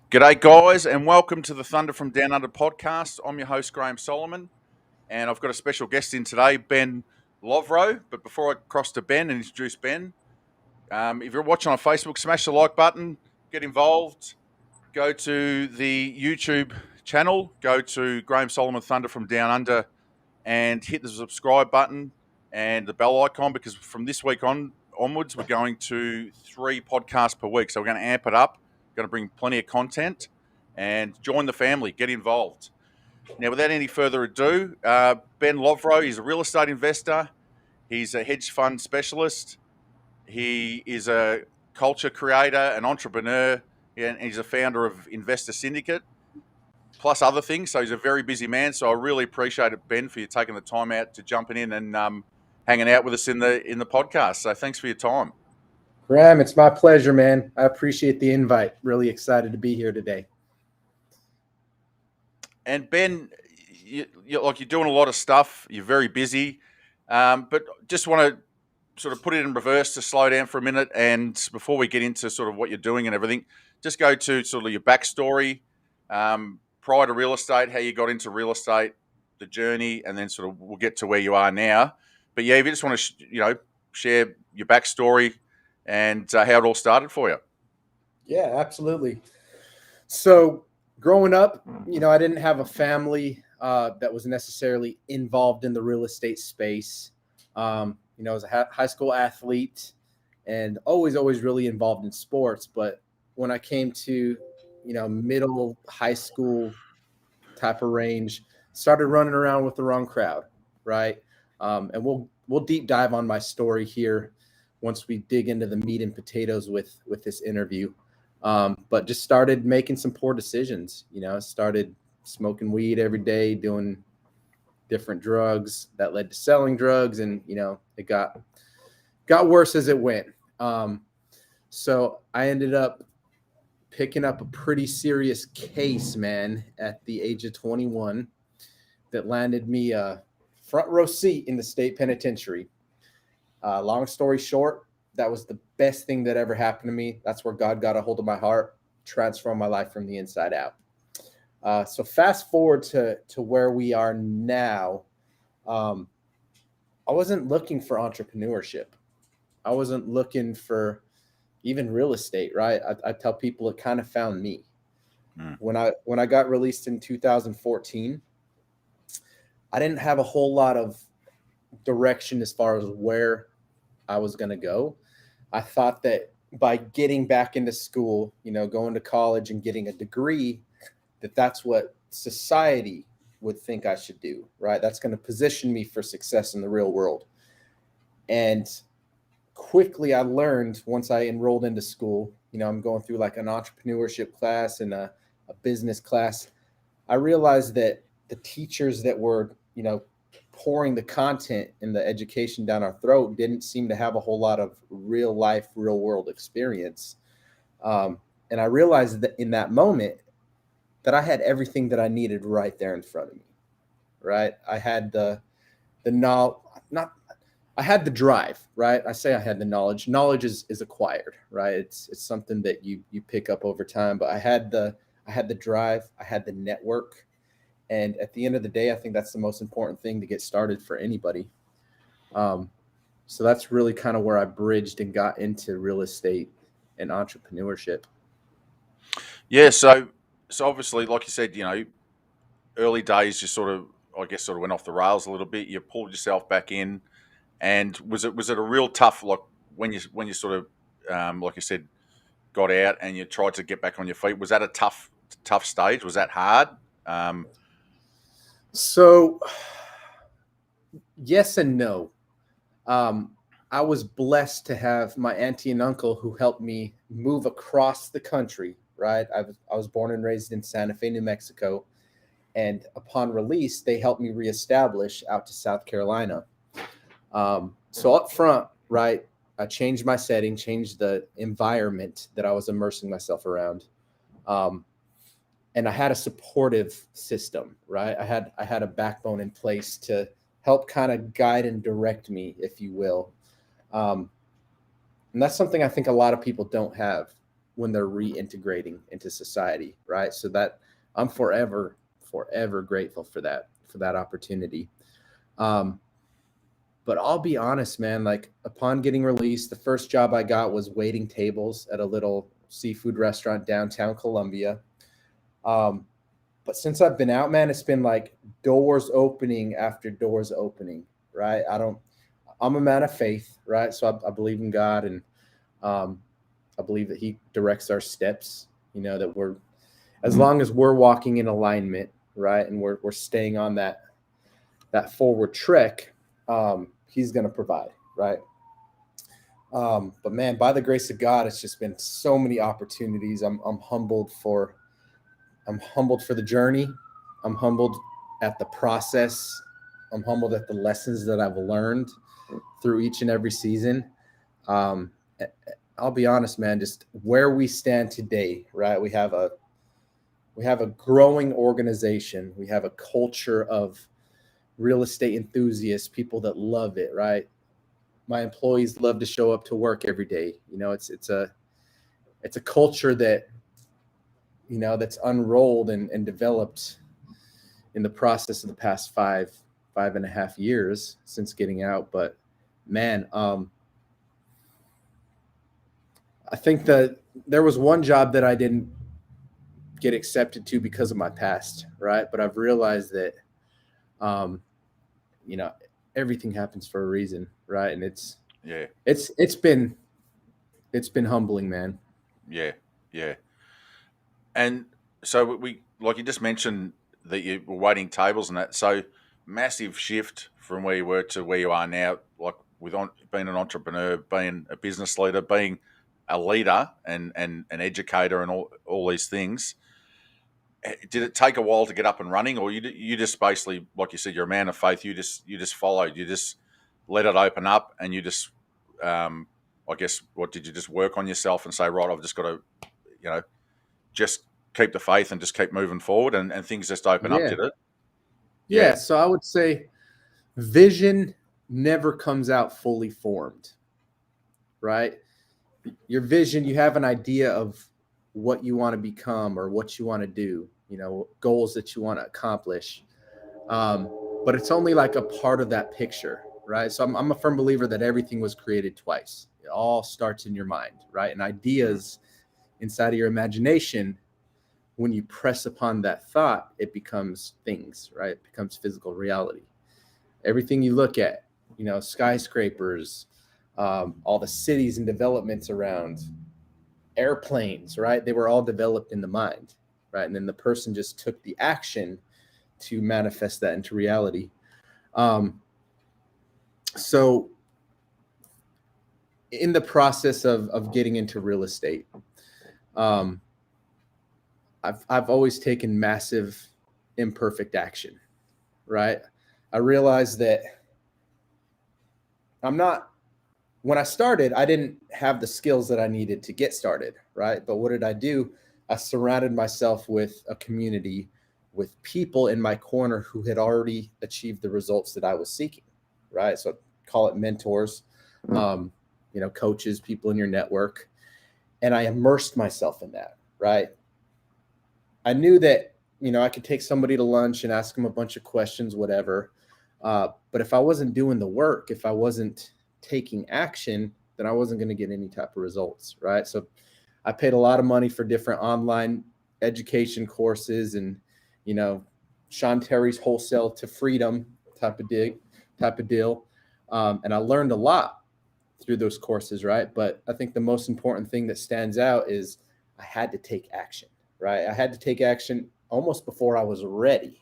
G'day, guys, and welcome to the Thunder from Down Under podcast. I'm your host, Graham Solomon, and I've got a special guest in today, Ben Lovro. But before I cross to Ben and introduce Ben, if you're watching on Facebook, smash the like button, get involved, go to the YouTube channel, go to Graham Solomon Thunder from Down Under, and hit the subscribe button and the bell icon because from this week onwards, we're going to 3 podcasts per week. So we're going to amp it up, going to bring plenty of content, and join the family, get involved. Now, without any further ado, Ben Lovro, he's a real estate investor. He's a hedge fund specialist. He is a culture creator, an entrepreneur, and he's a founder of Investor Syndicate, plus other things. So he's a very busy man. So I really appreciate it, Ben, for you taking the time out to jumping in and hanging out with us in the podcast. So thanks for your time. Graham, it's my pleasure, man. I appreciate the invite. Really excited to be here today. And Ben, you're doing a lot of stuff. You're very busy, but just want to sort of put it in reverse to slow down for a minute. And before we get into sort of what you're doing and everything, just go to sort of your backstory prior to real estate, how you got into real estate, the journey, and then sort of we'll get to where you are now. But yeah, if you just want to, share your backstory and how it all started for you. Yeah, absolutely. So growing up, I didn't have a family that was necessarily involved in the real estate space. I was a high school athlete and always really involved in sports. But when I came to, middle high school type of range, started running around with the wrong crowd, right? And we'll deep dive on my story here once we dig into the meat and potatoes with this interview. But just started making some poor decisions. Started smoking weed every day, doing different drugs that led to selling drugs, and it got worse as it went. So I ended up picking up a pretty serious case, man, at the age of 21 that landed me a front row seat in the state penitentiary. Long story short, that was the best thing that ever happened to me. That's where God got a hold of my heart, transformed my life from the inside out. So fast forward to where we are now. I wasn't looking for entrepreneurship. I wasn't looking for even real estate, right? I tell people it kind of found me. When I got released in 2014, I didn't have a whole lot of direction as far as where I was going to go. I thought that by getting back into school, going to college and getting a degree, that's what society would think I should do, right? That's going to position me for success in the real world. And quickly I learned once I enrolled into school, I'm going through like an entrepreneurship class and a business class. I realized that the teachers that were, pouring the content and the education down our throat didn't seem to have a whole lot of real life, real world experience. And I realized that in that moment that I had everything that I needed right there in front of me, right? I had the knowledge, I had the drive, right? I say I had the knowledge. Knowledge is acquired, right? It's something that you pick up over time, but I had the drive, I had the network. And at the end of the day, I think that's the most important thing to get started for anybody. So that's really kind of where I bridged and got into real estate and entrepreneurship. Yeah, so obviously, like you said, early days you sort of went off the rails a little bit. You pulled yourself back in, and was it a real tough, like when you sort of like you said, got out and you tried to get back on your feet? Was that a tough stage? Was that hard? So yes and no. I was blessed to have my auntie and uncle who helped me move across the country, right? I was born and raised in Santa Fe, New Mexico. And upon release, they helped me reestablish out to South Carolina. So up front, right, I changed my setting, changed the environment that I was immersing myself around. And I had a supportive system, right? I had a backbone in place to help kind of guide and direct me, if you will. And that's something I think a lot of people don't have. when they're reintegrating into society, right? So that I'm forever grateful for that opportunity. But I'll be honest, man, like upon getting released, the first job I got was waiting tables at a little seafood restaurant downtown Columbia. But since I've been out, man, it's been like doors opening after doors opening, right? I'm a man of faith, right? So I believe in God, and I believe that he directs our steps, that as long as we're walking in alignment, right? And we're staying on that forward trek, he's going to provide, right? But man, by the grace of God, it's just been so many opportunities. I'm humbled for the journey. I'm humbled at the process. I'm humbled at the lessons that I've learned through each and every season. I'll be honest, man, just where we stand today, right? We have a growing organization. We have a culture of real estate enthusiasts, people that love it, right? My employees love to show up to work every day. It's a culture that, that's unrolled and developed in the process of the past 5.5 years since getting out. But man, I think that there was one job that I didn't get accepted to because of my past, right? But I've realized that, everything happens for a reason, right? And it's been humbling, man. Yeah. And so we, like you just mentioned, that you were waiting tables and that. So massive shift from where you were to where you are now, like being an entrepreneur, being a business leader, being a leader and an educator and all these things. Did it take a while to get up and running, or you just basically, like you said, you're a man of faith. You just followed. You just let it open up, and you just, I guess, what did you just work on yourself and say, right, I've just got to, just keep the faith and just keep moving forward, and things just open up, did it? Yeah. So I would say vision never comes out fully formed, right? Your vision, you have an idea of what you want to become or what you want to do, goals that you want to accomplish. But it's only like a part of that picture, right? So I'm a firm believer that everything was created twice. It all starts in your mind, right? And ideas inside of your imagination, when you press upon that thought, it becomes things, right? It becomes physical reality. Everything you look at, skyscrapers, all the cities and developments around, airplanes, right? They were all developed in the mind, right? And then the person just took the action to manifest that into reality. So in the process of getting into real estate, I've always taken massive imperfect action, right? I realized that when I started, I didn't have the skills that I needed to get started, right? But what did I do? I surrounded myself with a community, with people in my corner who had already achieved the results that I was seeking, right? So call it mentors, coaches, people in your network. And I immersed myself in that, right? I knew that, I could take somebody to lunch and ask them a bunch of questions, whatever. But if I wasn't doing the work, if I wasn't taking action, then I wasn't going to get any type of results, right? So I paid a lot of money for different online education courses and, Sean Terry's Wholesale to Freedom type of deal. And I learned a lot through those courses, right? But I think the most important thing that stands out is I had to take action, right? I had to take action almost before I was ready.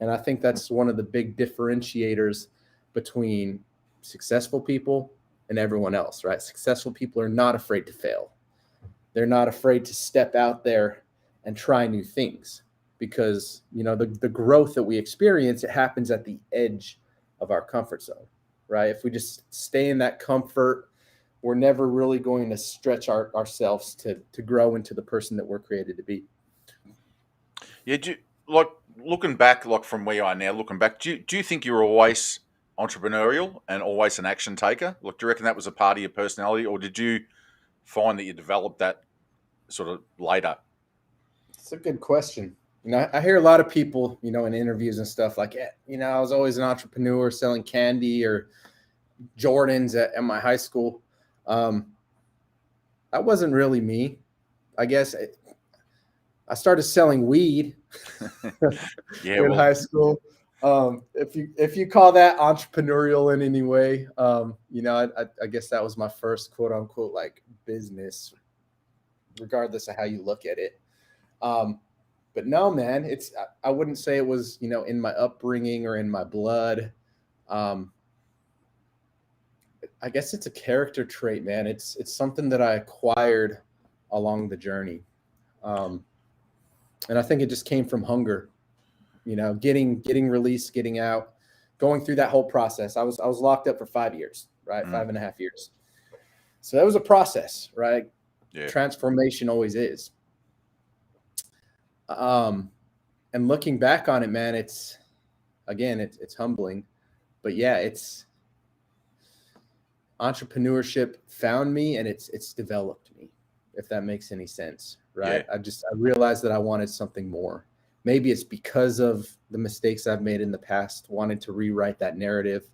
And I think that's one of the big differentiators between successful people and everyone else, right? Successful people are not afraid to fail. They're not afraid to step out there and try new things because, the growth that we experience, it happens at the edge of our comfort zone, right? If we just stay in that comfort, we're never really going to stretch ourselves to grow into the person that we're created to be. Yeah, looking back, like from where you are now, looking back, do you think you were always entrepreneurial and always an action taker? Look, do you reckon that was a part of your personality, or did you find that you developed that sort of later? It's a good question. I hear a lot of people, in interviews and stuff like, I was always an entrepreneur selling candy or Jordans at my high school. That wasn't really me. I guess I started selling weed in high school. If you call that entrepreneurial in any way, I guess that was my first quote unquote like business, regardless of how you look at it. But no, man, I wouldn't say it was, in my upbringing or in my blood. I guess it's a character trait, man. It's something that I acquired along the journey. And I think it just came from hunger, getting released, getting out, going through that whole process. I was locked up for 5 years, right? 5.5 years. So that was a process, right? Yeah. Transformation always is. And looking back on it, man, it's humbling, but yeah, it's entrepreneurship found me and it's developed me, if that makes any sense, right? Yeah. I realized that I wanted something more. Maybe it's because of the mistakes I've made in the past, wanting to rewrite that narrative,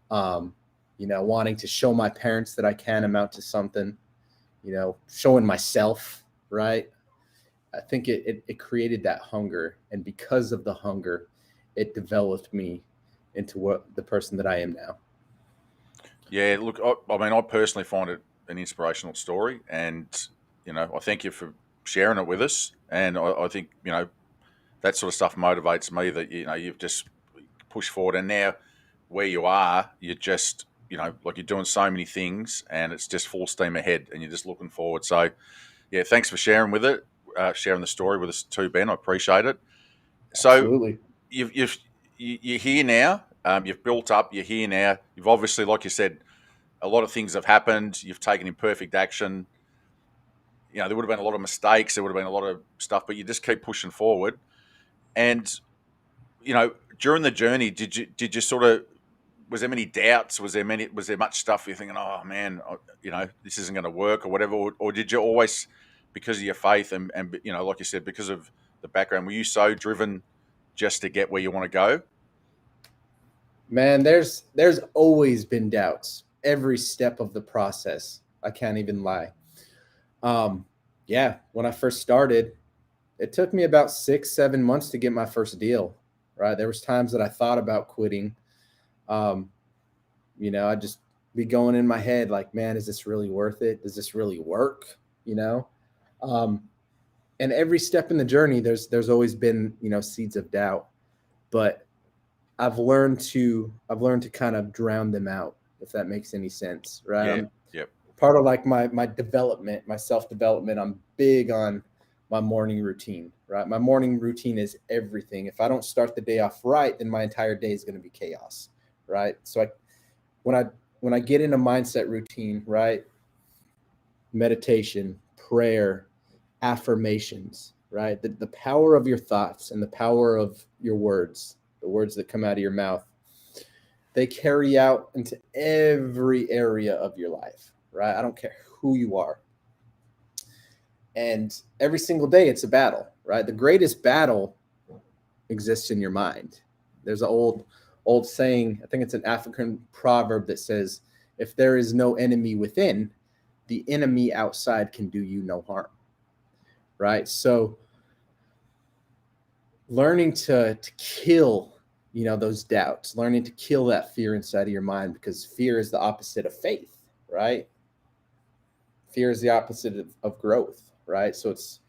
wanting to show my parents that I can amount to something, showing myself, right? I think it created that hunger. And because of the hunger, it developed me into the person that I am now. Yeah, look, I personally find it an inspirational story. And, I thank you for sharing it with us. And I think, that sort of stuff motivates me that, you've just pushed forward. And now where you are, you're just, like you're doing so many things and it's just full steam ahead and you're just looking forward. So, yeah, thanks for sharing sharing the story with us too, Ben. I appreciate it. So absolutely. You're here now. You've built up. You're here now. You've obviously, like you said, a lot of things have happened. You've taken imperfect action. There would have been a lot of mistakes. There would have been a lot of stuff, but you just keep pushing forward. And during the journey, did you sort of, was there many doubts? Was there much stuff you're thinking, oh man, this isn't going to work or whatever? Or did you always, because of your faith and like you said, because of the background, were you so driven just to get where you want to go? Man, there's always been doubts every step of the process. I can't even lie. When I first started, it took me about 6-7 months to get my first deal, right? There was times that I thought about quitting. I'd just be going in my head like, man, is this really worth it? Does this really work? And every step in the journey, there's always been, seeds of doubt, but I've learned to kind of drown them out, if that makes any sense, right? Yep. Part of like my development, my self-development, I'm big on my morning routine, right? My morning routine is everything. If I don't start the day off right, then my entire day is going to be chaos, right? So when I get in a mindset routine, right? Meditation, prayer, affirmations, right? The power of your thoughts and the power of your words, the words that come out of your mouth, they carry out into every area of your life, right? I don't care who you are. And every single day it's a battle, right? The greatest battle exists in your mind. There's an old saying, I think it's an African proverb that says, if there is no enemy within, the enemy outside can do you no harm, right? So learning to kill, those doubts, learning to kill that fear inside of your mind, because fear is the opposite of faith, right? Fear is the opposite of growth, right? So it's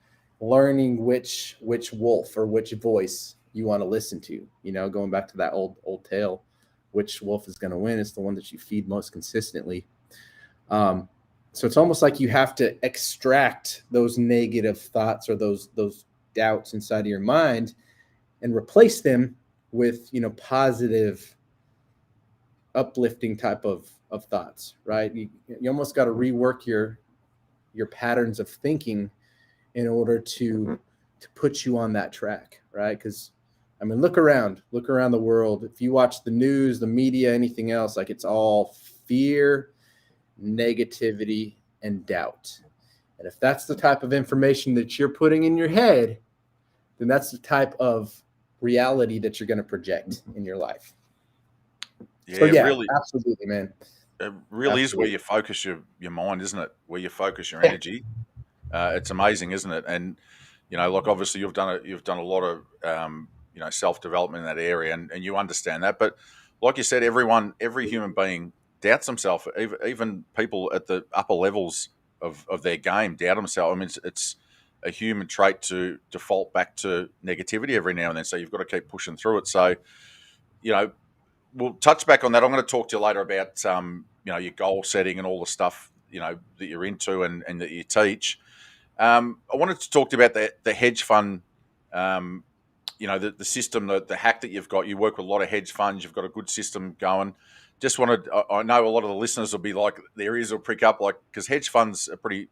learning which wolf or which voice you want to listen to, going back to that old tale, which wolf is going to win? It's the one that you feed most consistently. So it's almost like you have to extract those negative thoughts or those doubts inside of your mind and replace them with, positive, uplifting type of thoughts, right? You almost got to rework your patterns of thinking in order to put you on that track, right? Because look around the world. If you watch the news, the media, anything else, like it's all fear, negativity, and doubt. And if that's the type of information that you're putting in your head, then that's the type of reality that you're going to project in your life. Yeah, So yeah, really, absolutely, man. it really is where Absolutely. you focus your mind, isn't it? Where you focus your Yeah. energy. It's amazing, isn't it? And like obviously you've done a lot of self development in that area, and you understand that. But like you said, every human being doubts himself. Even people at the upper levels of their game doubt themselves. I mean, it's a human trait to default back to negativity every now and then. So you've got to keep pushing through it. So we'll touch back on that. I'm going to talk to you later about your goal setting and all the stuff that you're into and that you teach. I wanted to talk to you about the hedge fund, the system, the hack that you've got. You work with a lot of hedge funds. You've got a good system going. Just wanted, I know a lot of the listeners will be like, their ears will prick up, like, because hedge funds are pretty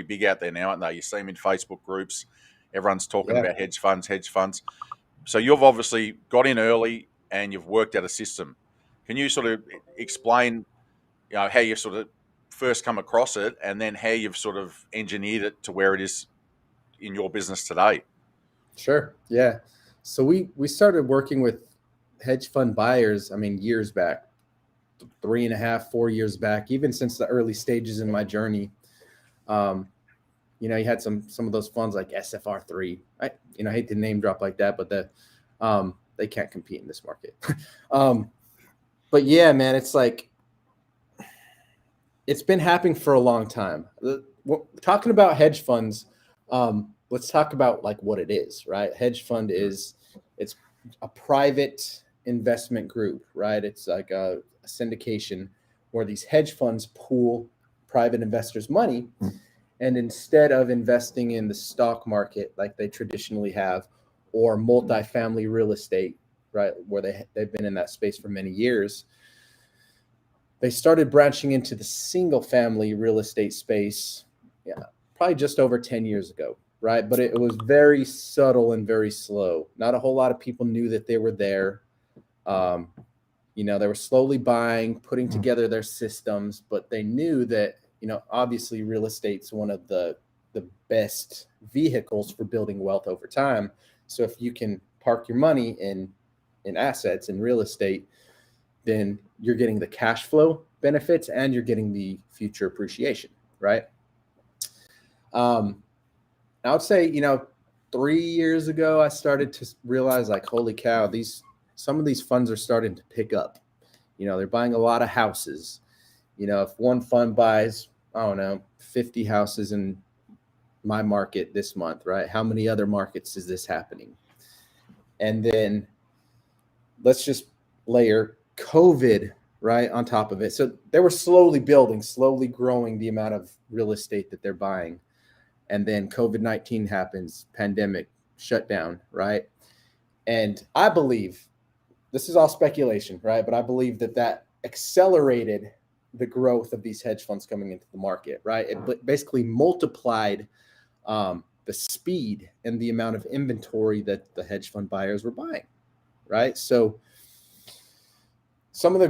big out there now, aren't they? You see them in Facebook groups. Everyone's talking about hedge funds. So you've obviously got in early and you've worked out a system. Can you sort of explain, how you sort of first come across it, and then how you've sort of engineered it to where it is in your business today? Sure. Yeah. So we started working with hedge fund buyers, I mean, years back, 3.5, 4 years back, even since the early stages in my journey. You had some of those funds like SFR3. I hate to name drop like that, but they can't compete in this market. But yeah, man, it's like, it's been happening for a long time. Talking about hedge funds, let's talk about like what it is, right? Hedge fund it's a private investment group, right? It's like a syndication where these hedge funds pool private investors' money. And instead of investing in the stock market like they traditionally have, or multifamily real estate, right, where they've been in that space for many years, they started branching into the single family real estate space, probably just over 10 years ago, right? But it was very subtle and very slow. Not a whole lot of people knew that they were there. They were slowly buying, putting together their systems, but they knew that, obviously real estate's one of the best vehicles for building wealth over time. So if you can park your money in assets in real estate, then you're getting the cash flow benefits and you're getting the future appreciation, right? I would say, 3 years ago, I started to realize, like, holy cow, some of these funds are starting to pick up. They're buying a lot of houses. If one fund buys, I don't know, 50 houses in my market this month, right? How many other markets is this happening? And then let's just layer COVID right on top of it. So they were slowly growing the amount of real estate that they're buying. And then COVID-19 happens, pandemic, shutdown, right? And I believe, this is all speculation, right? But I believe that accelerated the growth of these hedge funds coming into the market, right? It basically multiplied the speed and the amount of inventory that the hedge fund buyers were buying, right? So some of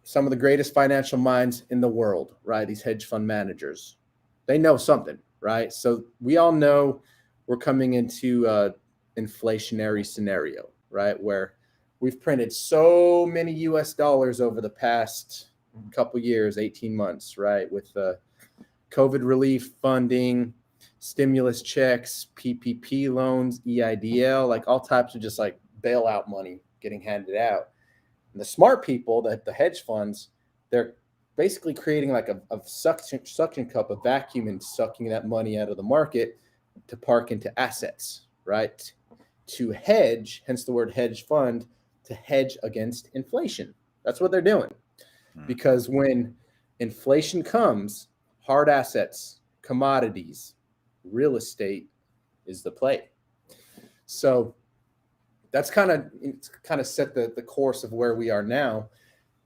some of the greatest financial minds in the world, right? These hedge fund managers, they know something, right? So we all know we're coming into an inflationary scenario, right? Where we've printed so many US dollars over the past couple years, 18 months, right? With COVID relief funding, stimulus checks, PPP loans, EIDL, like all types of just like bailout money getting handed out. And the smart people, the hedge funds, they're basically creating like a suction cup, a vacuum, and sucking that money out of the market to park into assets, right? To hedge, hence the word hedge fund, to hedge against inflation. That's what they're doing. Because when inflation comes, hard assets, commodities, real estate is the play. So that's kind of set the course of where we are now.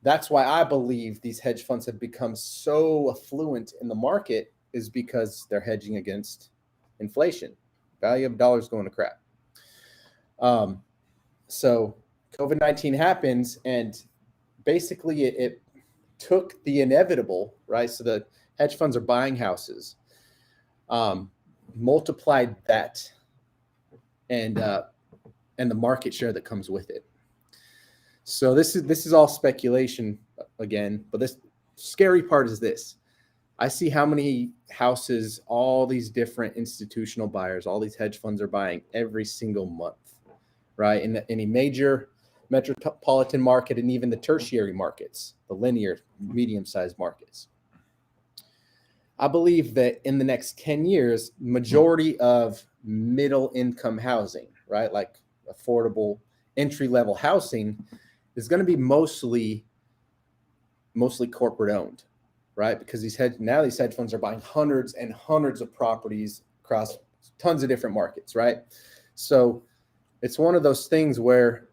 That's why I believe these hedge funds have become so affluent in the market, is because they're hedging against inflation. Value of dollars going to crap. So COVID-19 happens, and basically it took the inevitable, right? So the hedge funds are buying houses. multiplied that and the market share that comes with it. So this is all speculation again, but this scary part is this. I see how many houses all these different institutional buyers, all these hedge funds are buying every single month, right? In any major metropolitan market and even the tertiary markets, the linear, medium-sized markets. I believe that in the next 10 years, majority of middle income housing, right, like affordable entry-level housing, is going to be mostly corporate owned, right? Because these hedge funds are buying hundreds and hundreds of properties across tons of different markets, right? So it's one of those things where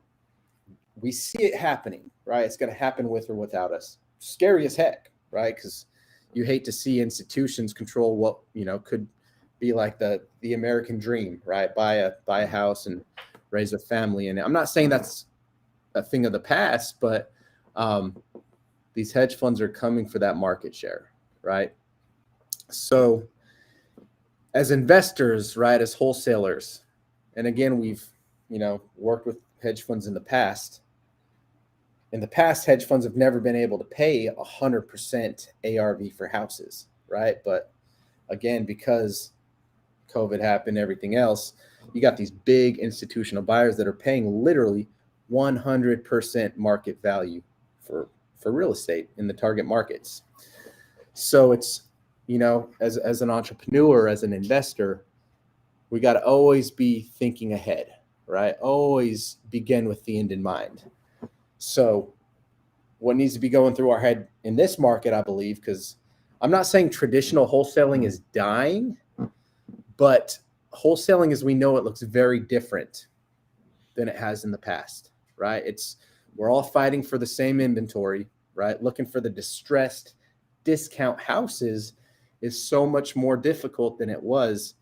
we see it happening, right? It's going to happen with or without us. Scary as heck, right? Because you hate to see institutions control what, could be like the American dream, right? Buy a house and raise a family. And I'm not saying that's a thing of the past, but these hedge funds are coming for that market share, right? So as investors, right, as wholesalers, and again, we've, worked with hedge funds in the past. In the past, hedge funds have never been able to pay 100% ARV for houses, right? But again, because COVID happened, everything else, you got these big institutional buyers that are paying literally 100% market value for real estate in the target markets. So it's, as an entrepreneur, as an investor, we got to always be thinking ahead, right? Always begin with the end in mind. So what needs to be going through our head in this market, I believe, because I'm not saying traditional wholesaling is dying, but wholesaling as we know it looks very different than it has in the past, right? We're all fighting for the same inventory, right? Looking for the distressed discount houses is so much more difficult than it was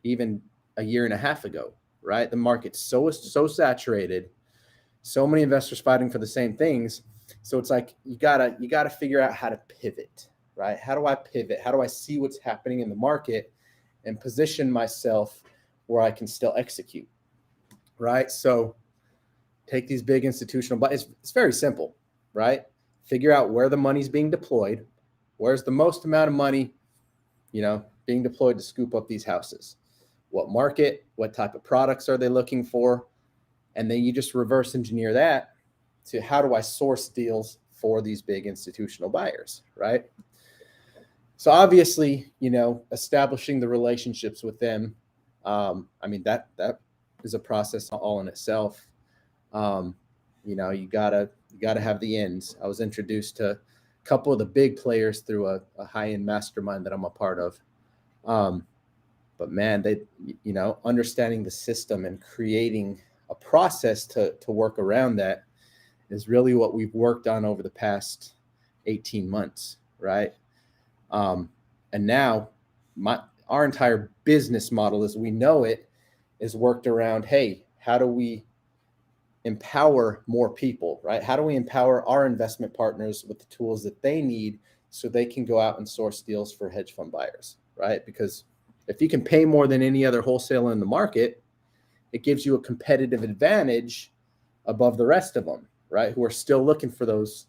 even a year and a half ago, right? The market's so saturated, so many investors fighting for the same things. So it's like you gotta figure out how to pivot, right? How do I pivot? How do I see what's happening in the market and position myself where I can still execute, right? So take these big institutional, but it's very simple, right? Figure out where the money's being deployed, where's the most amount of money, being deployed to scoop up these houses. What market, what type of products are they looking for? And then you just reverse engineer that to how do I source deals for these big institutional buyers, right? So obviously, establishing the relationships with them, that is a process all in itself. You gotta have the ends. I was introduced to a couple of the big players through a high-end mastermind that I'm a part of. But man, they, understanding the system and creating a process to work around that is really what we've worked on over the past 18 months, right? And now our entire business model as we know it is worked around, hey, how do we empower more people, right? How do we empower our investment partners with the tools that they need so they can go out and source deals for hedge fund buyers, right? Because if you can pay more than any other wholesaler in the market, it gives you a competitive advantage above the rest of them, right? Who are still looking for those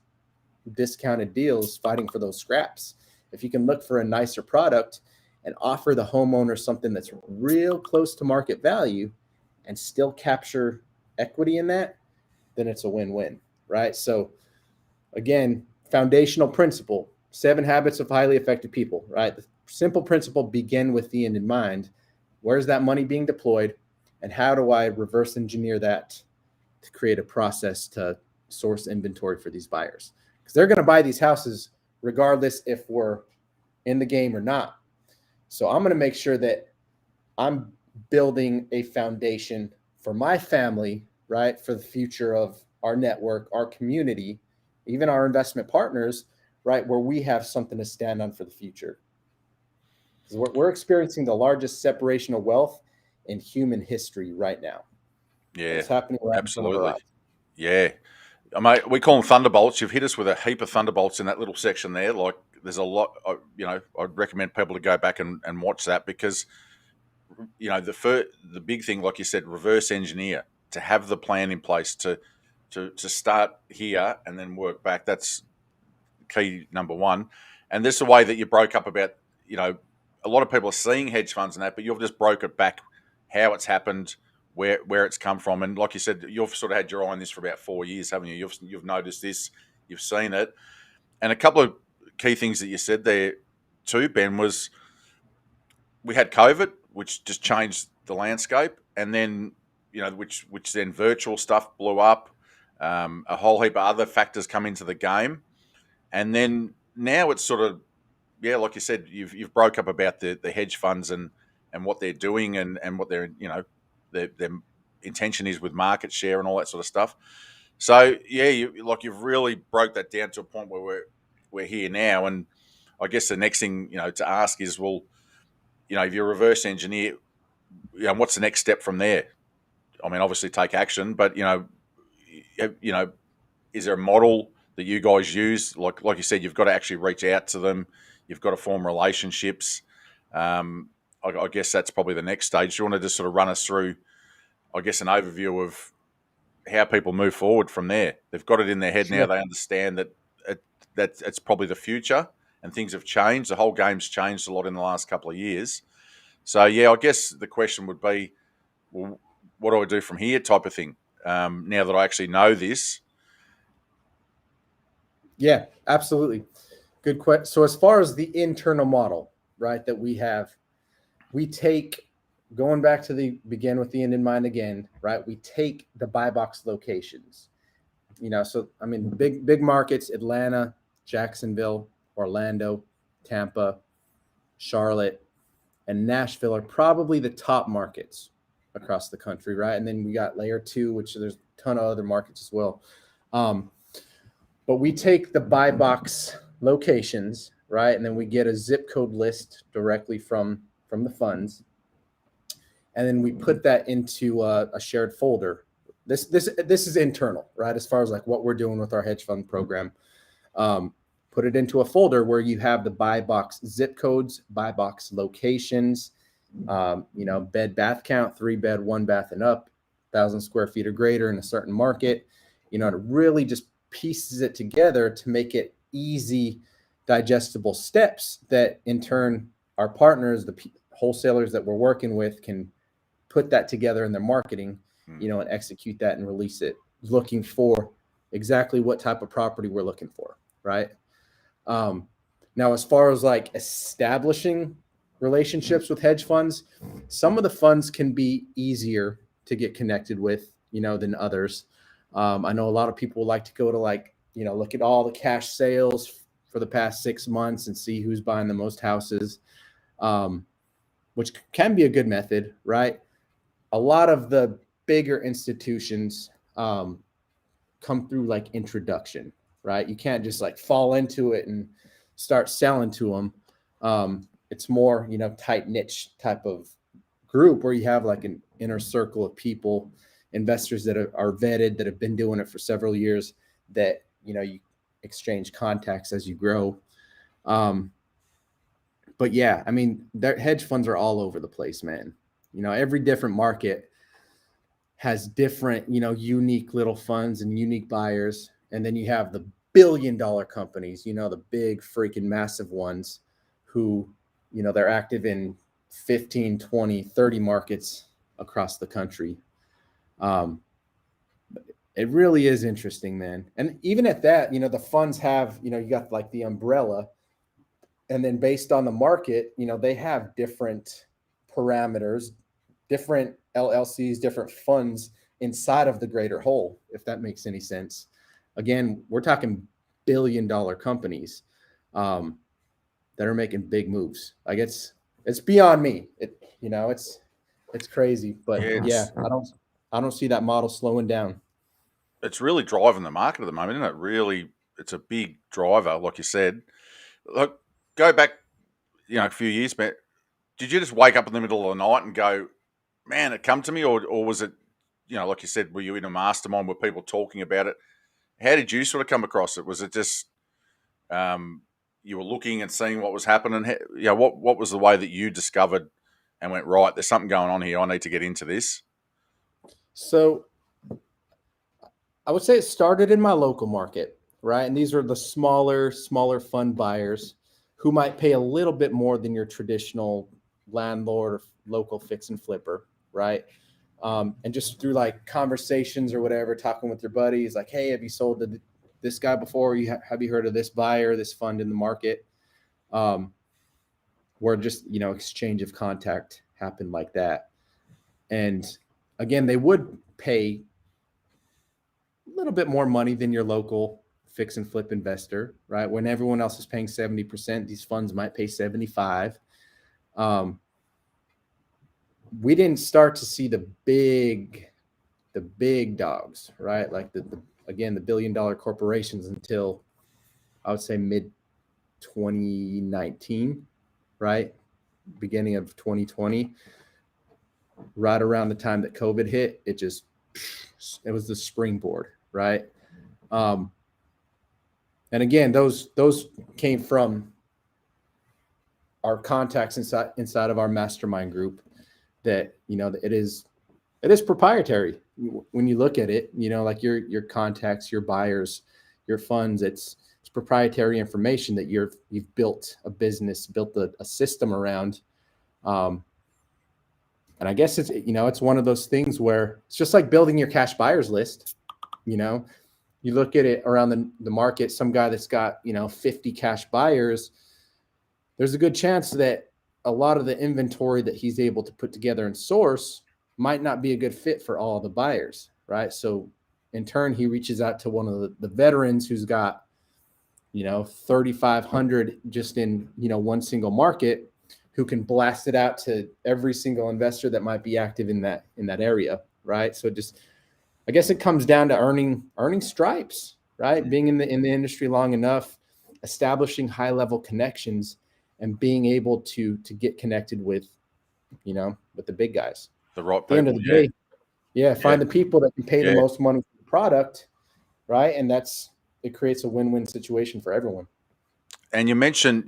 discounted deals, fighting for those scraps. If you can look for a nicer product and offer the homeowner something that's real close to market value and still capture equity in that, then it's a win-win, right? So again, foundational principle, 7 habits of highly effective people, right? The simple principle, begin with the end in mind. Where's that money being deployed? And how do I reverse engineer that to create a process to source inventory for these buyers? Because they're going to buy these houses regardless if we're in the game or not. So I'm going to make sure that I'm building a foundation for my family, right? For the future of our network, our community, even our investment partners, right? Where we have something to stand on for the future. Because we're experiencing the largest separation of wealth in human history right now. Yeah, it's happening right absolutely. Yeah. Mate, we call them thunderbolts. You've hit us with a heap of thunderbolts in that little section there. Like, there's a lot. I'd recommend people to go back and watch that because the big thing, like you said, reverse engineer, to have the plan in place to start here and then work back. That's key number one. And this is the way that you broke up about, a lot of people are seeing hedge funds and that, but you've just broke it back, how it's happened, where it's come from. And like you said, you've sort of had your eye on this for about 4 years, haven't you? You've noticed this, you've seen it. And a couple of key things that you said there too, Ben, was we had COVID, which just changed the landscape, and then which then virtual stuff blew up. A whole heap of other factors come into the game, and then now it's sort of like you said, you've broke up about the hedge funds and what they're doing and what their their intention is with market share and all that sort of stuff. So you've really broke that down to a point where we're here now, and I guess the next thing to ask is, well, if you reverse engineer, what's the next step from there? I mean, obviously take action, but is there a model that you guys use? Like you said, you've got to actually reach out to them. You've got to form relationships. I guess that's probably the next stage. Do you want to just sort of run us through, I guess, an overview of how people move forward from there? They've got it in their head Sure. now. They understand that it's probably the future, and things have changed. The whole game's changed a lot in the last couple of years. So, I guess the question would be, well, what do I do from here type of thing, now that I actually know this? Yeah, absolutely. Good question. So as far as the internal model, right, that we have, we take, going back to begin with the end in mind again, right? We take the buy box locations, so I mean, big markets: Atlanta, Jacksonville, Orlando, Tampa, Charlotte, and Nashville are probably the top markets across the country, right? And then we got layer 2, which there's a ton of other markets as well. But we take the buy box locations, right? And then we get a zip code list directly from the funds. And then we put that into a shared folder. This is internal, right? As far as like what we're doing with our hedge fund program. Put it into a folder where you have the buy box zip codes, buy box locations, bed bath count, 3 bed, 1 bath and up, 1,000 square feet or greater in a certain market. It really just pieces it together to make it easy, digestible steps that in turn our partners, the wholesalers that we're working with, can put that together in their marketing, and execute that and release it, looking for exactly what type of property we're looking for, right? Now, as far as like establishing relationships with hedge funds, some of the funds can be easier to get connected with, than others. I know a lot of people like to go to look at all the cash sales for the past 6 months and see who's buying the most houses, which can be a good method, right? A lot of the bigger institutions come through like introduction, right? You can't just like fall into it and start selling to them. It's more, tight niche type of group where you have like an inner circle of people, investors that are vetted, that have been doing it for several years, that, you exchange contacts as you grow. But yeah, I mean, their hedge funds are all over the place, man. Every different market has different, unique little funds and unique buyers. And then you have the billion-dollar companies, the big freaking massive ones who, they're active in 15, 20, 30 markets across the country. It really is interesting, man. And even at that, the funds have, you got like the umbrella, and then based on the market, they have different parameters, different LLCs, different funds inside of the greater whole, if that makes any sense. Again, we're talking billion-dollar companies that are making big moves. Like it's beyond me. It's crazy, but I don't see that model slowing down. It's really driving the market at the moment, isn't it? Really, it's a big driver, like you said. Look, go back, a few years back. Did you just wake up in the middle of the night and go, man, it come to me? Or was it, like you said, were you in a mastermind? Were people talking about it? How did you sort of come across it? Was it just, you were looking and seeing what was happening? What was the way that you discovered and went, right, there's something going on here. I need to get into this. So I would say it started in my local market, right? And these are the smaller fund buyers who might pay a little bit more than your traditional landlord or local fix and flipper, right? And just through like conversations or whatever, talking with your buddies, like, hey, have you sold to this guy before? Have you heard of this buyer, this fund in the market? Where just, exchange of contact happened like that. And again, they would pay a little bit more money than your local fix and flip investor, right? When everyone else is paying 70%, these funds might pay 75. We didn't start to see the big dogs, right? Like the $1 billion corporations until I would say mid 2019, right? Beginning of 2020, right around the time that COVID hit, it was the springboard, right? And again, those came from our contacts inside of our mastermind group. That it is proprietary when you look at it. Like your contacts, your buyers, your funds. It's proprietary information that you've built a business, built a system around. And I guess it's one of those things where it's just like building your cash buyers list. You look at it around the market, some guy that's got 50 cash buyers, there's a good chance that a lot of the inventory that he's able to put together and source might not be a good fit for all the buyers, right? So in turn, he reaches out to one of the veterans who's got 3,500 just in one single market, who can blast it out to every single investor that might be active in that area, right? So I guess it comes down to earning stripes, right? Being in the industry long enough, establishing high level connections, and being able to get connected with the big guys. The right people. At the end of the day, find the people that can pay the most money for the product, right? And it creates a win-win situation for everyone. And you mentioned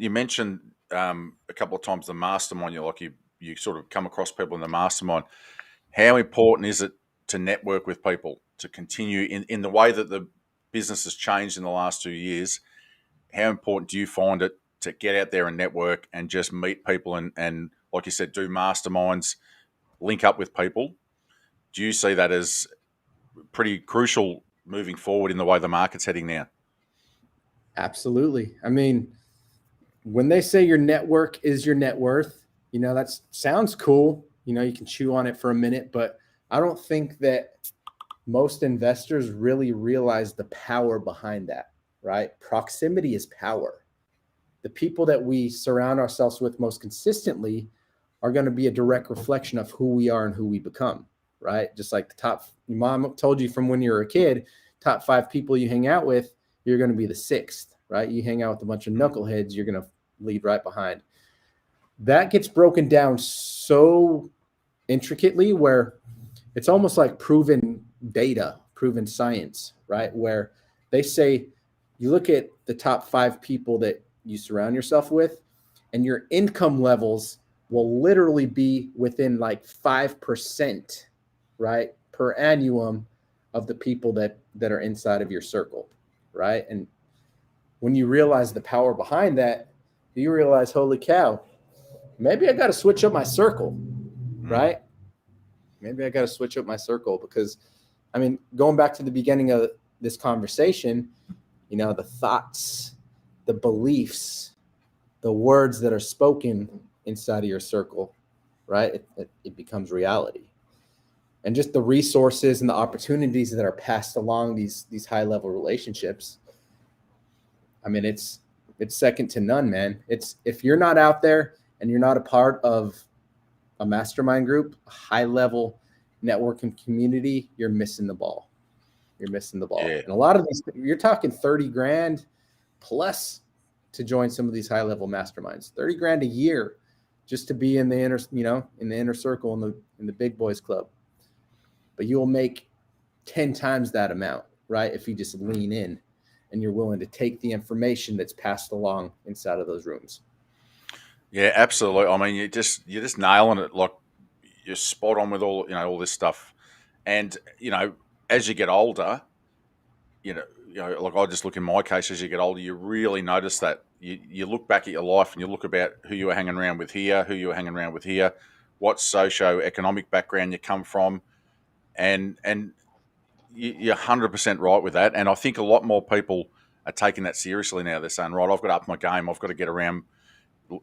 a couple of times the mastermind. You sort of come across people in the mastermind. How important is it to network with people, to continue in the way that the business has changed in the last 2 years? How important do you find it to get out there and network and just meet people and like you said, do masterminds, link up with people? Do you see that as pretty crucial moving forward in the way the market's heading now? Absolutely. I mean, when they say your network is your net worth, that sounds cool. You can chew on it for a minute, but I don't think that most investors really realize the power behind that, right? Proximity is power. The people that we surround ourselves with most consistently are going to be a direct reflection of who we are and who we become, right? Just like your mom told you from when you were a kid, top 5 people you hang out with, you're going to be the 6th, right? You hang out with a bunch of knuckleheads, you're going to lead right behind. That gets broken down so intricately where it's almost like proven data, proven science, right? Where they say, you look at the top 5 people that you surround yourself with, and your income levels will literally be within like 5%, right, per annum of the people that are inside of your circle, right? And when you realize the power behind that, you realize, holy cow, maybe I got to switch up my circle, right? Maybe I got to switch up my circle because, I mean, going back to the beginning of this conversation, the thoughts, the beliefs, the words that are spoken inside of your circle, right? It becomes reality. And just the resources and the opportunities that are passed along these high level relationships. I mean, it's second to none, man. If you're not out there and you're not a part of a mastermind group, a high level networking community, you're missing the ball. You're missing the ball. Yeah. And a lot of these, you're talking 30 grand plus to join some of these high level masterminds, 30 grand a year just to be in the inner circle in the big boys club. But you will make 10 times that amount, right? If you just lean in and you're willing to take the information that's passed along inside of those rooms. Yeah, absolutely. I mean, you're just nailing it. Like, you're spot on with all this stuff. And as you get older, like I just look in my case, as you get older, you really notice that you look back at your life and you look about who you were hanging around with here, who you were hanging around with here, what socio-economic background you come from, and you're 100% right with that. And I think a lot more people are taking that seriously now. They're saying, right, I've got to up my game. I've got to get around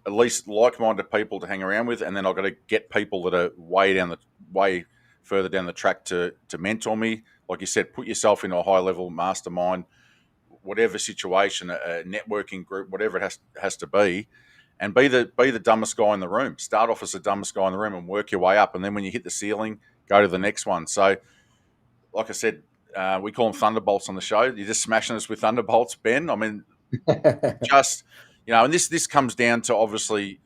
at least like-minded people to hang around with, and then I've got to get people that are way further down the track to mentor me. Like you said, put yourself in a high-level mastermind, whatever situation, a networking group, whatever it has to be, and be the dumbest guy in the room. Start off as the dumbest guy in the room and work your way up, and then when you hit the ceiling, go to the next one. So, like I said, we call them thunderbolts on the show. You're just smashing us with thunderbolts, Ben. I mean, just and this comes down to obviously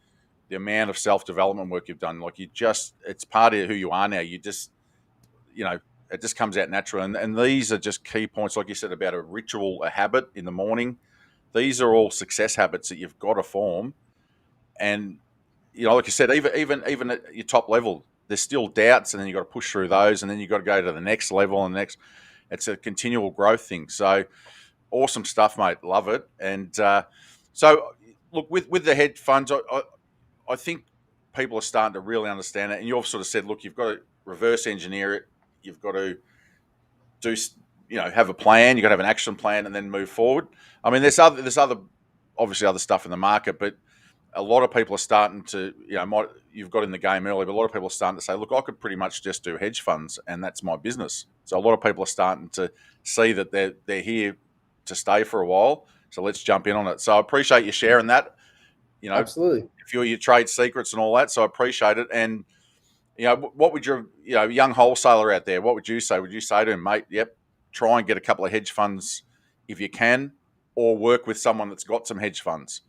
the amount of self-development work you've done. Like, it's part of who you are now. You just it just comes out natural. And these are just key points, like you said, about a ritual, a habit in the morning. These are all success habits that you've got to form. And like you said, even at your top level, there's still doubts, and then you've got to push through those, and then you've got to go to the next level and next. It's a continual growth thing. So awesome stuff, mate. Love it. And so, look, with the hedge funds, I think people are starting to really understand it. And you've sort of said, look, you've got to reverse engineer it. You've got to do, have a plan. You've got to have an action plan, and then move forward. I mean, there's obviously other stuff in the market, but a lot of people are starting to, you've got in the game early, but a lot of people are starting to say, look, I could pretty much just do hedge funds, and that's my business. So a lot of people are starting to see that they're here to stay for a while. So let's jump in on it. So I appreciate you sharing that. Absolutely. If you're your trade secrets and all that. So I appreciate it. And what would your young wholesaler out there? What would you say? Would you say to him, mate? Yep, try and get a couple of hedge funds if you can, or work with someone that's got some hedge funds.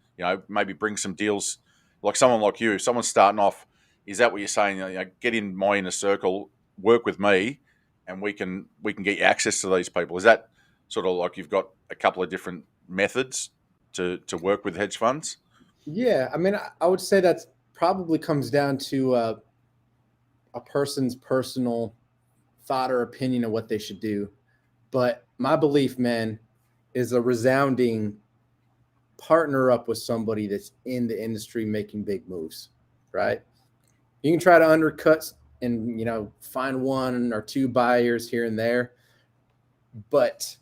Maybe bring some deals, like someone like you. If someone's starting off, is that what you're saying? Get in my inner circle, work with me, and we can get you access to these people. Is that sort of like you've got a couple of different methods to work with hedge funds? Yeah, I mean, I would say that probably comes down to a person's personal thought or opinion of what they should do. But my belief, man, is a resounding partner up with somebody that's in the industry making big moves, right? You can try to undercut and, find one or two buyers here and there, but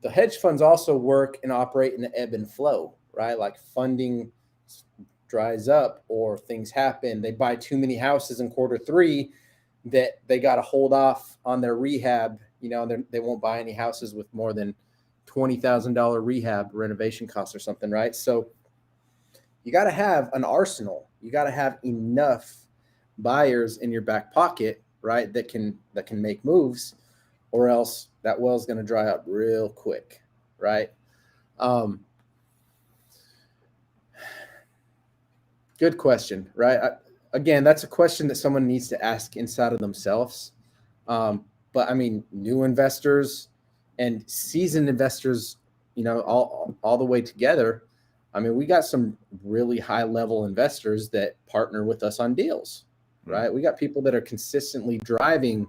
the hedge funds also work and operate in the ebb and flow, right? Like funding dries up or things happen. They buy too many houses in Q3 that they got to hold off on their rehab. They won't buy any houses with more than $20,000 rehab renovation costs or something, right? So you got to have an arsenal. You got to have enough buyers in your back pocket, right? That can make moves, or else that well's going to dry up real quick, right? Good question, right? Again, that's a question that someone needs to ask inside of themselves. But I mean, new investors and seasoned investors, all the way together. I mean, we got some really high level investors that partner with us on deals, right? We got people that are consistently driving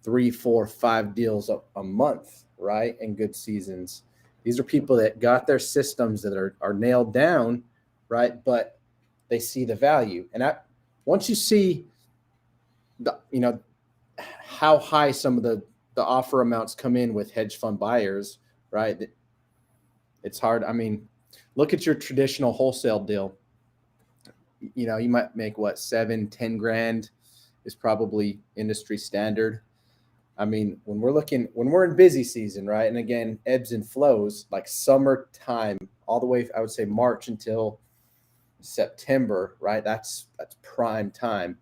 3, 4, 5 deals a month, right? In good seasons. These are people that got their systems that are nailed down, right? But they see the value. And once you see how high some of the offer amounts come in with hedge fund buyers, right? It's hard. I mean, look at your traditional wholesale deal. You might make what, 7-10 grand is probably industry standard. I mean, when we're in busy season, right? And again, ebbs and flows, like summertime, all the way, I would say March until September, right? That's prime time.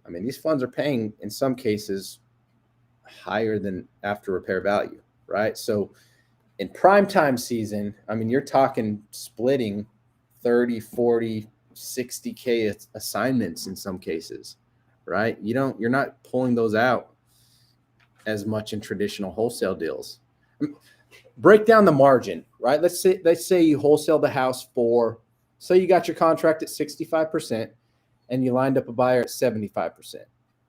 I mean, these funds are paying in some cases higher than after repair value, right? So in prime time season, I mean, you're talking splitting 30, 40, 60K assignments in some cases, right? You're not pulling those out as much in traditional wholesale deals. break down the margin, right? Let's say you wholesale the house for, say you got your contract at 65% and you lined up a buyer at 75%.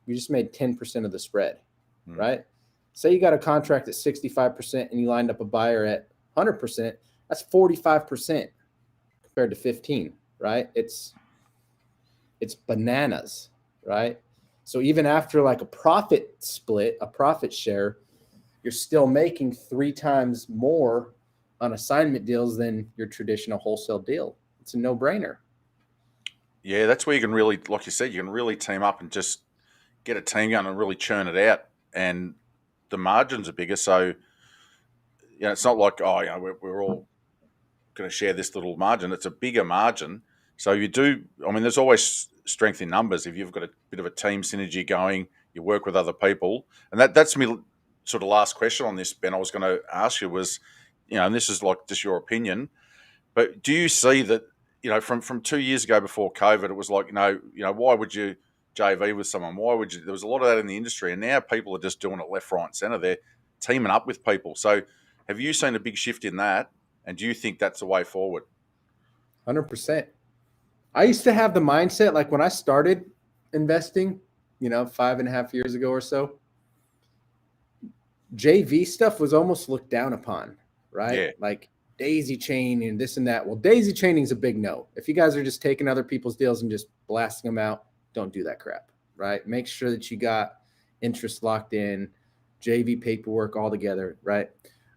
You just made 10% of the spread, right? Say you got a contract at 65% and you lined up a buyer at 100%. That's 45% compared to 15, right? It's bananas, right? So even after like a profit split, a profit share, you're still making 3 times more on assignment deals than your traditional wholesale deal. It's a no-brainer. Yeah, that's where you can really, like you said, you can really team up and just get a team going and really churn it out. And the margins are bigger, so it's not like we're all going to share this little margin. It's a bigger margin. So you do. I mean, there's always strength in numbers. If you've got a bit of a team synergy going, you work with other people, and that's me. Sort of last question on this, Ben. I was going to ask you was, and this is like just your opinion, but do you see that, from 2 years ago before COVID, it was like, why would you JV with someone? Why would you? There was a lot of that in the industry, and now people are just doing it left, right, and centre. They're teaming up with people. So, have you seen a big shift in that? And do you think that's the way forward? 100%. I used to have the mindset, like when I started investing, 5.5 years ago or so, JV stuff was almost looked down upon, right? Yeah. Like daisy chain and this and that. Well, daisy chaining is a big no. If you guys are just taking other people's deals and just blasting them out, don't do that crap, right? Make sure that you got interest locked in, JV paperwork all together, right?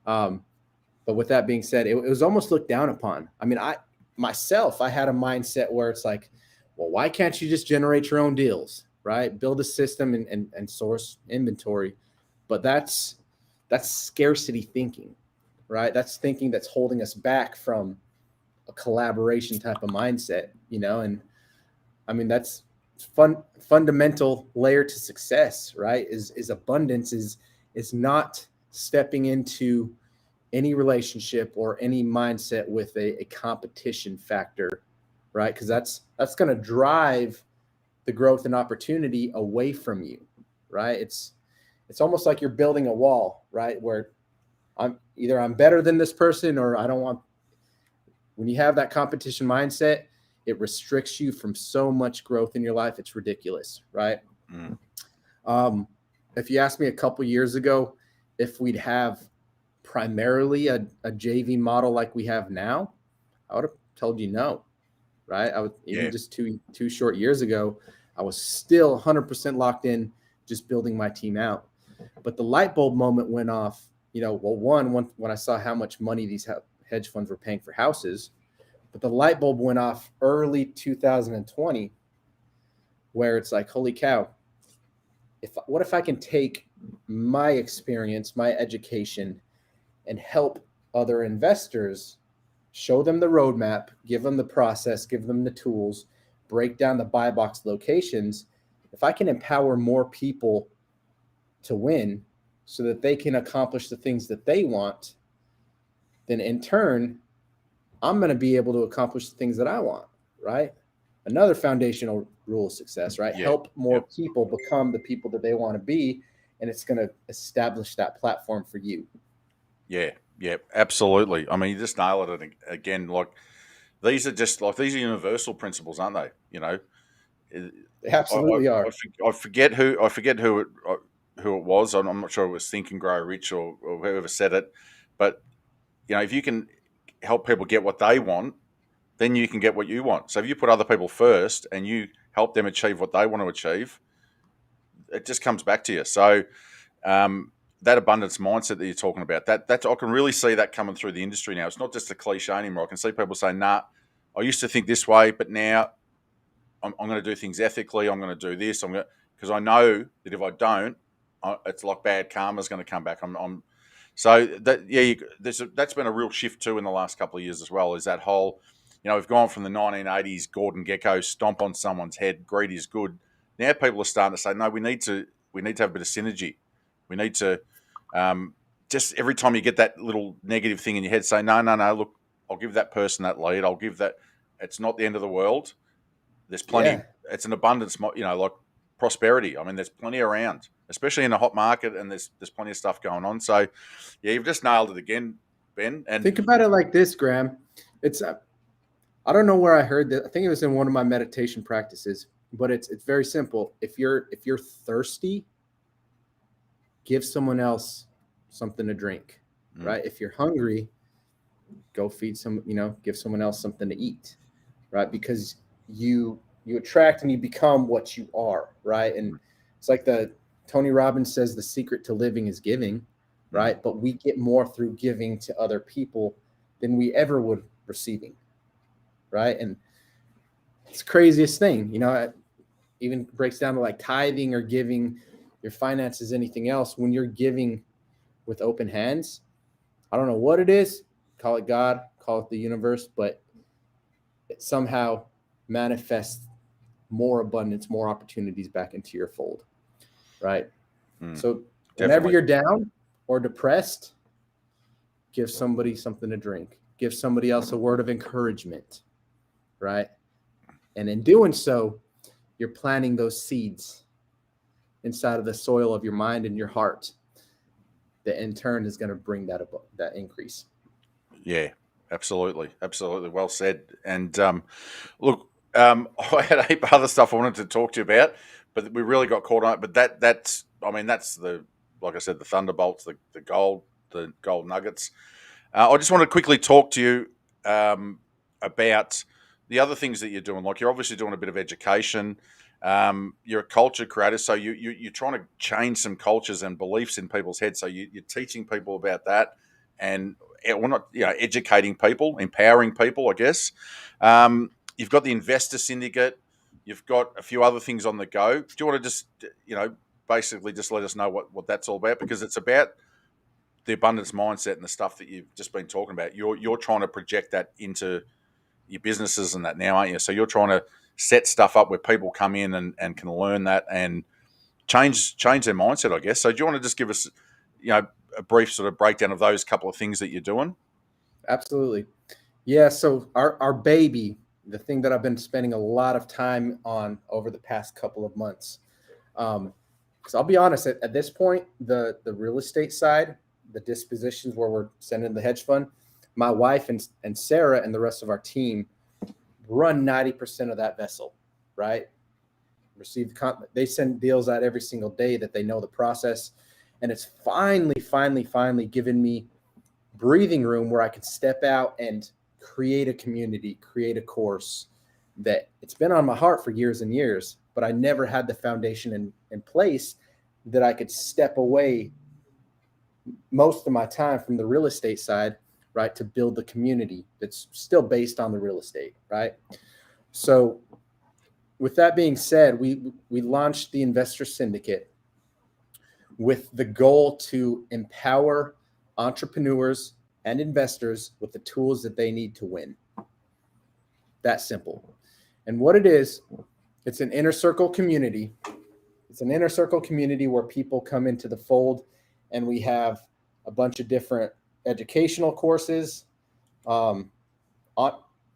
But with that being said, it was almost looked down upon. I mean, I had a mindset where it's like, well, why can't you just generate your own deals, right? Build a system and source inventory. But that's scarcity thinking, right? That's thinking that's holding us back from a collaboration type of mindset, and I mean, that's fundamental layer to success, right? Is abundance is not stepping into any relationship or any mindset with a competition factor, right? Because that's going to drive the growth and opportunity away from you, right? It's almost like you're building a wall, right? Where I'm better than this person, or I don't want. When you have that competition mindset, it restricts you from so much growth in your life. It's ridiculous, right? If you asked me a couple years ago if we'd have primarily a JV model like we have now, I would have told you no, right? I would even just two short years ago, I was still 100% locked in, just building my team out. But the light bulb moment went off, when I saw how much money these hedge funds were paying for houses, but the light bulb went off early 2020, where it's like, holy cow, what if I can take my experience, my education, and help other investors, show them the roadmap, give them the process, give them the tools, break down the buy box locations. If I can empower more people to win so that they can accomplish the things that they want, then in turn, I'm going to be able to accomplish the things that I want, right? Another foundational rule of success, right? Help more people become the people that they want to be, and it's going to establish that platform for you. Yeah, absolutely. I mean, you just nailed it again. Like, these are universal principles, aren't they? They absolutely are. I forget who it was. I'm not sure it was Think and Grow Rich or whoever said it, but if you can help people get what they want, then you can get what you want. So if you put other people first and you help them achieve what they want to achieve, it just comes back to you. So that abundance mindset that you're talking about, that's I can really see that coming through the industry now. It's not just a cliche anymore. I can see people saying, nah, I used to think this way, but now I'm going to do things ethically. I'm going to do this. Because I know that if I don't, it's like bad karma is going to come back. So that's been a real shift too in the last couple of years as well. Is that whole, we've gone from the 1980s Gordon Gekko stomp on someone's head, greed is good. Now people are starting to say, no, we need to have a bit of synergy. We need to just every time you get that little negative thing in your head, say, no, look, I'll give that person that lead. I'll give that. It's not the end of the world. There's plenty. Yeah. It's an abundance, like prosperity. I mean, there's plenty around, especially in a hot market, and there's plenty of stuff going on. So, yeah, you've just nailed it again, Ben. And Think about it like this, Graham. It's I don't know where I heard that. I think it was in one of my meditation practices, but it's very simple. If you're thirsty, give someone else something to drink, right? If you're hungry, go feed give someone else something to eat, right? Because you attract and you become what you are, right? And it's like Tony Robbins says, the secret to living is giving, right? But we get more through giving to other people than we ever would receiving, right? And it's the craziest thing, it even breaks down to like tithing or giving your finances, anything else. When you're giving with open hands, I don't know what it is, call it God, call it the universe, but it somehow manifests more abundance, more opportunities back into your fold, right? So whenever you're down or depressed, give somebody something to drink, give somebody else a word of encouragement, right? And in doing so, you're planting those seeds inside of the soil of your mind and your heart that in turn is going to bring that increase. Yeah, absolutely. Well said. And look, I had a heap of other stuff I wanted to talk to you about, but we really got caught on it. But that's like I said, the thunderbolts, the gold nuggets. I just want to quickly talk to you about the other things that you're doing. Like, you're obviously doing a bit of education. You're a culture creator, so you're trying to change some cultures and beliefs in people's heads. So you're teaching people about that, and we're not, educating people, empowering people, I guess. You've got the investor syndicate. You've got a few other things on the go. Do you want to just, basically just let us know what that's all about? Because it's about the abundance mindset and the stuff that you've just been talking about. You're trying to project that into your businesses and that now, aren't you? So you're trying to set stuff up where people come in and can learn that and change their mindset, I guess. So do you want to just give us, a brief sort of breakdown of those couple of things that you're doing? Absolutely. Yeah. So our baby, the thing that I've been spending a lot of time on over the past couple of months. Because I'll be honest, at this point, the real estate side, the dispositions where we're sending the hedge fund, my wife and Sarah and the rest of our team run 90% of that vessel, right? They send deals out every single day that they know the process. And it's finally given me breathing room where I can step out and create a community, create a course that it's been on my heart for years and years, but I never had the foundation in place that I could step away most of my time from the real estate side, right, to build the community that's still based on the real estate, right? So with that being said, we launched the Investor Syndicate with the goal to empower entrepreneurs and investors with the tools that they need to win. That simple. And what it is, it's an inner circle community. It's an inner circle community where people come into the fold, and we have a bunch of different educational courses on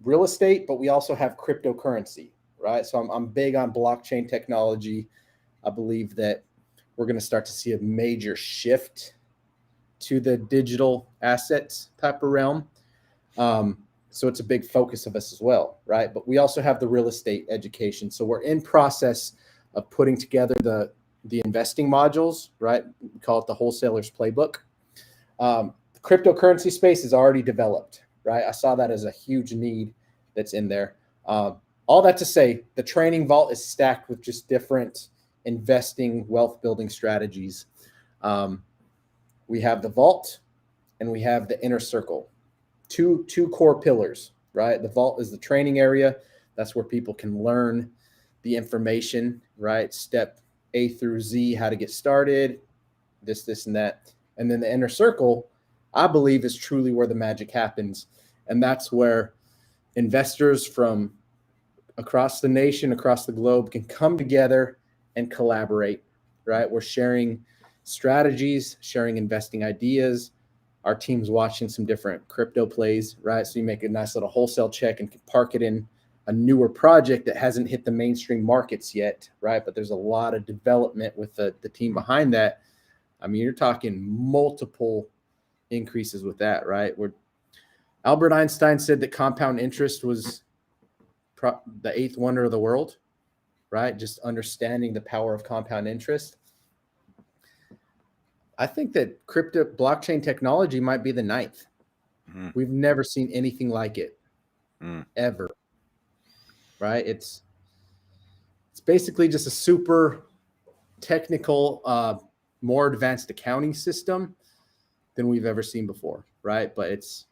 real estate, but we also have cryptocurrency, right? So I'm big on blockchain technology. I believe that we're going to start to see a major shift to the digital assets type of realm. So it's a big focus of us as well, right? But we also have the real estate education. So we're in process of putting together the investing modules, right? We call it the Wholesalers Playbook. The cryptocurrency space is already developed, right? I saw that as a huge need that's in there. All that to say, the training vault is stacked with just different investing, wealth building strategies. We have the vault and we have the inner circle, two core pillars, right? The vault is the training area. That's where people can learn the information, right? Step A through Z, how to get started, this and that. And then the inner circle, I believe, is truly where the magic happens. And that's where investors from across the nation, across the globe can come together and collaborate, right? We're sharing strategies, sharing investing ideas. Our team's watching some different crypto plays, right? So you make a nice little wholesale check and can park it in a newer project that hasn't hit the mainstream markets yet, right? But there's a lot of development with the team behind that. I mean, you're talking multiple increases with that, right? Albert Einstein said that compound interest was the eighth wonder of the world, right? Just understanding the power of compound interest. I think that crypto blockchain technology might be the ninth. We've never seen anything like it ever, right? It's basically just a super technical, more advanced accounting system than we've ever seen before, right? But it's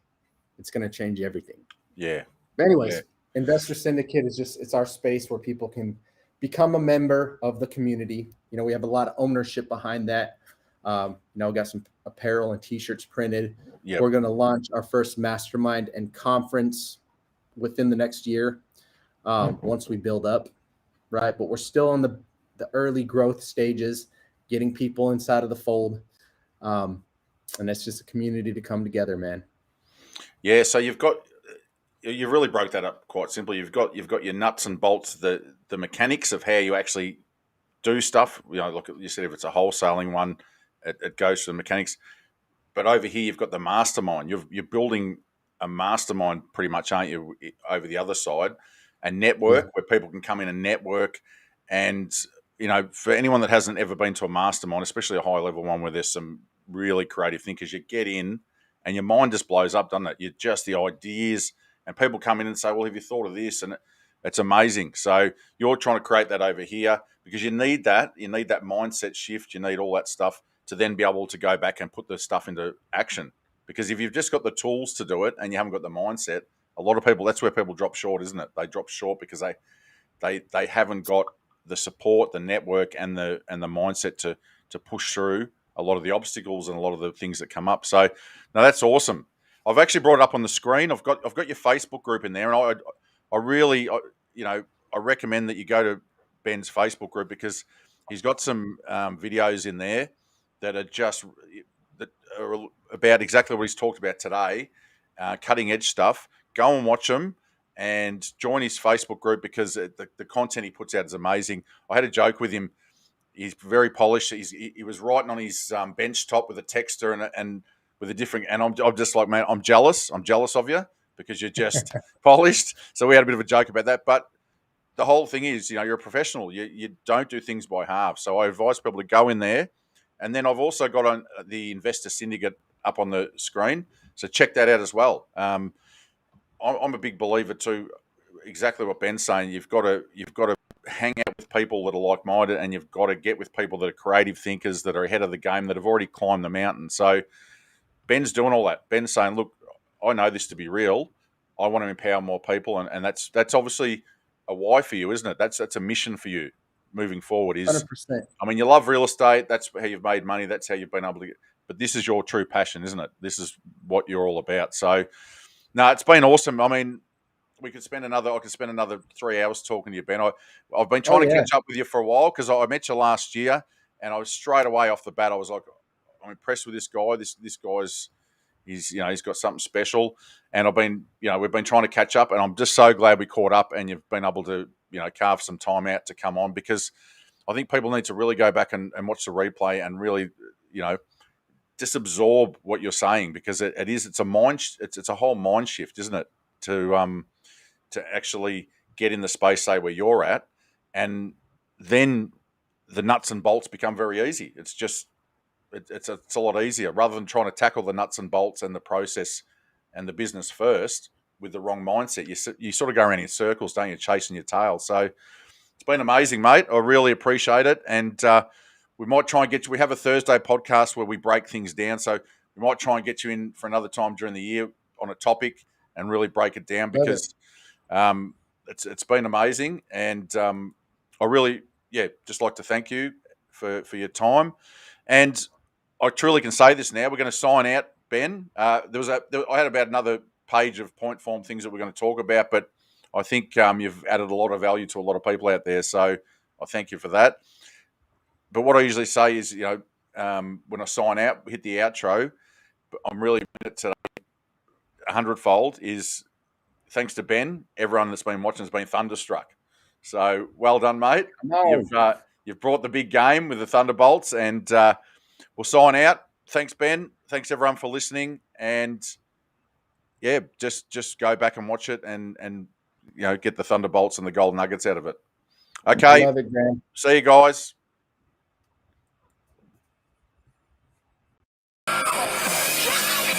going to change everything. Yeah. But anyways, Investor Syndicate is it's our space where people can become a member of the community. You know, we have a lot of ownership behind that. You know, got some apparel and t-shirts printed. Yep. We're going to launch our first mastermind and conference within the next year, once we build up, right? But we're still in the early growth stages, getting people inside of the fold. And that's just a community to come together, man. Yeah, so you really broke that up quite simply. You've got your nuts and bolts, the mechanics of how you actually do stuff. You know, look, you said if it's a wholesaling one, it goes to the mechanics. But over here, you've got the mastermind. You're building a mastermind pretty much, aren't you, over the other side? A network where people can come in and network. And, you know, for anyone that hasn't ever been to a mastermind, especially a high-level one where there's some really creative thinkers, you get in and your mind just blows up, doesn't it? You're just the ideas, and people come in and say, well, have you thought of this? And it's amazing. So you're trying to create that over here because you need that. You need that mindset shift. You need all that stuff to then be able to go back and put the stuff into action. Because if you've just got the tools to do it and you haven't got the mindset, a lot of people, that's where people drop short, isn't it? They drop short because they haven't got the support, the network, and the mindset to push through a lot of the obstacles and a lot of the things that come up. So, no, that's awesome. I've actually brought it up on the screen. I've got your Facebook group in there, and I really, I recommend that you go to Ben's Facebook group because he's got some videos in there that are about exactly what he's talked about today, cutting edge stuff. Go and watch them and join his Facebook group because the content he puts out is amazing. I had a joke with him. He's very polished. He was writing on his bench top with a texter and with a different. And I'm just like, man, I'm jealous. I'm jealous of you because you're just polished. So we had a bit of a joke about that. But the whole thing is, you know, you're a professional. You don't do things by half. So I advise people to go in there. And then I've also got on the Investor Syndicate up on the screen. So check that out as well. I'm a big believer too. Exactly what Ben's saying. You've got to hang out with people that are like-minded, and you've got to get with people that are creative thinkers, that are ahead of the game, that have already climbed the mountain. So Ben's doing all that. Ben's saying, look, I know this to be real. I want to empower more people, and that's obviously a why for you, isn't it? That's a mission for you moving forward. 100%. I mean, you love real estate. That's how you've made money. That's how you've been able to get. But this is your true passion, isn't it? This is what you're all about. So, no, it's been awesome. I mean, I could spend another 3 hours talking to you, Ben. I've been trying to catch up with you for a while because I met you last year, and I was straight away off the bat. I was like, I'm impressed with this guy. This guy's he's got something special, and we've been trying to catch up, and I'm just so glad we caught up, and you've been able to carve some time out to come on because I think people need to really go back and watch the replay and really just absorb what you're saying because it's a whole mind shift, isn't it? To actually get in the space, say, where you're at, and then the nuts and bolts become very easy. It's just, it's a lot easier rather than trying to tackle the nuts and bolts and the process and the business first with the wrong mindset. You sort of go around in circles, don't you, chasing your tail. So it's been amazing, mate. I really appreciate it. And we might try and get you, we have a Thursday podcast where we break things down. So we might try and get you in for another time during the year on a topic and really break it down because it's been amazing, and I really, just like to thank you for your time. And I truly can say this now. We're going to sign out, Ben. I had about another page of point form things that we're going to talk about, but I think you've added a lot of value to a lot of people out there. So I thank you for that. But what I usually say is, when I sign out, hit the outro. But I'm really today 100-fold is thanks to Ben, everyone that's been watching has been thunderstruck. So well done, mate. No. You've brought the big game with the Thunderbolts, and we'll sign out. Thanks, Ben. Thanks everyone for listening, and yeah, just go back and watch it, and get the Thunderbolts and the gold nuggets out of it. Okay, Love it, Graham. see you guys.